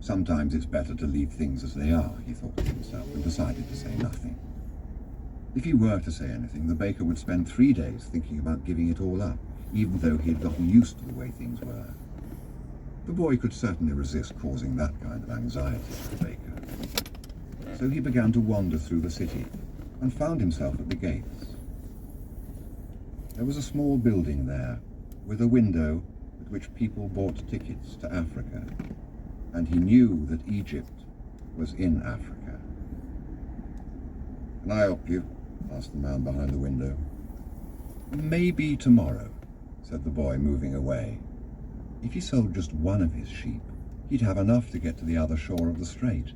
Sometimes it's better to leave things as they are, he thought to himself, and decided to say nothing. If he were to say anything, the baker would spend 3 days thinking about giving it all up, even though he had gotten used to the way things were. The boy could certainly resist causing that kind of anxiety to the baker. So he began to wander through the city and found himself at the gates. There was a small building there, with a window at which people bought tickets to Africa, and he knew that Egypt was in Africa. "Can I help you?" asked the man behind the window. "Maybe tomorrow," said the boy, moving away. If he sold just one of his sheep, he'd have enough to get to the other shore of the strait.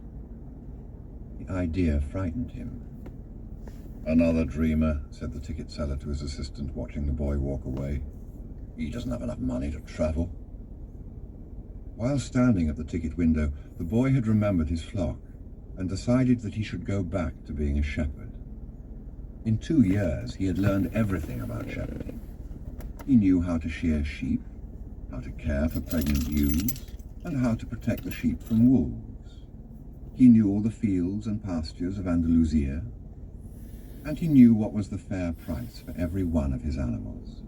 The idea frightened him. "Another dreamer," said the ticket seller to his assistant, watching the boy walk away. "He doesn't have enough money to travel." While standing at the ticket window, the boy had remembered his flock and decided that he should go back to being a shepherd. In 2 years, he had learned everything about shepherding. He knew how to shear sheep, how to care for pregnant ewes, and how to protect the sheep from wolves. He knew all the fields and pastures of Andalusia, and he knew what was the fair price for every one of his animals.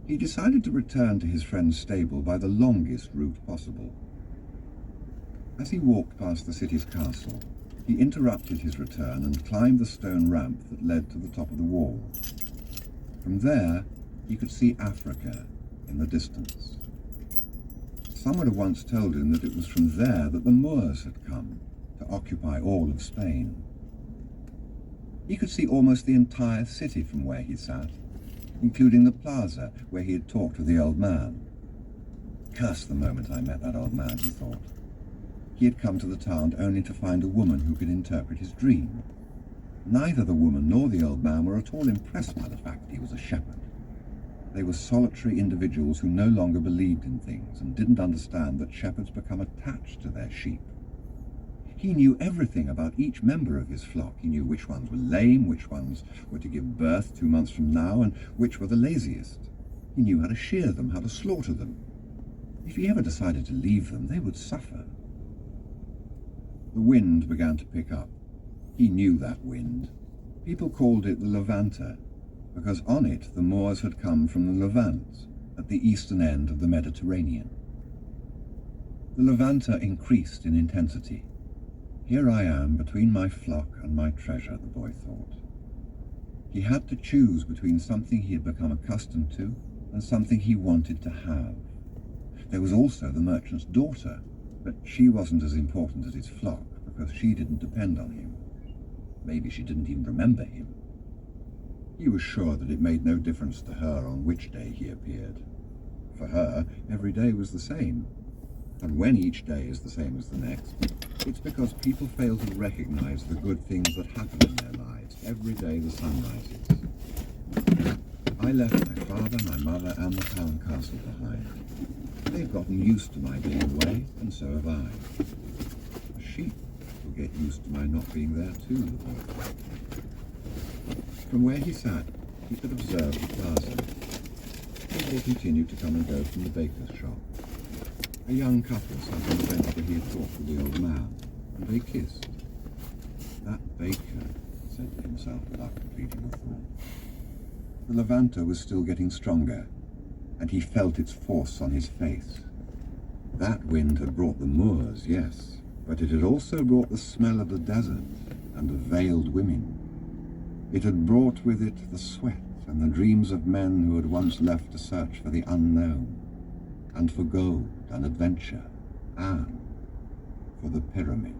He decided to return to his friend's stable by the longest route possible. As he walked past the city's castle, he interrupted his return and climbed the stone ramp that led to the top of the wall. From there, he could see Africa in the distance. Someone had once told him that it was from there that the Moors had come to occupy all of Spain. He could see almost the entire city from where he sat, including the plaza where he had talked with the old man. Curse the moment I met that old man, he thought. He had come to the town only to find a woman who could interpret his dream. Neither the woman nor the old man were at all impressed by the fact that he was a shepherd. They were solitary individuals who no longer believed in things and didn't understand that shepherds become attached to their sheep. He knew everything about each member of his flock. He knew which ones were lame, which ones were to give birth 2 months from now, and which were the laziest. He knew how to shear them, how to slaughter them. If he ever decided to leave them, they would suffer. The wind began to pick up. He knew that wind. People called it the Levanter, because on it the Moors had come from the Levant, at the eastern end of the Mediterranean. The Levanter increased in intensity. Here I am between my flock and my treasure, the boy thought. He had to choose between something he had become accustomed to and something he wanted to have. There was also the merchant's daughter, but she wasn't as important as his flock because she didn't depend on him. Maybe she didn't even remember him. He was sure that it made no difference to her on which day he appeared. For her, every day was the same. And when each day is the same as the next, it's because people fail to recognize the good things that happen in their lives every day the sun rises. I left my father, my mother, and the town castle behind. They've gotten used to my being away, and so have I. The sheep will get used to my not being there too, the boy thought. From where he sat, he could observe the plaza. People continued to come and go from the baker's shop. A young couple sat on the bench where he had talked with the old man, and they kissed. That baker, he said to himself without completing the thought. The Levanter was still getting stronger, and he felt its force on his face. That wind had brought the Moors, yes, but it had also brought the smell of the desert and of veiled women. It had brought with it the sweat and the dreams of men who had once left to search for the unknown, and for gold and adventure, and for the pyramid.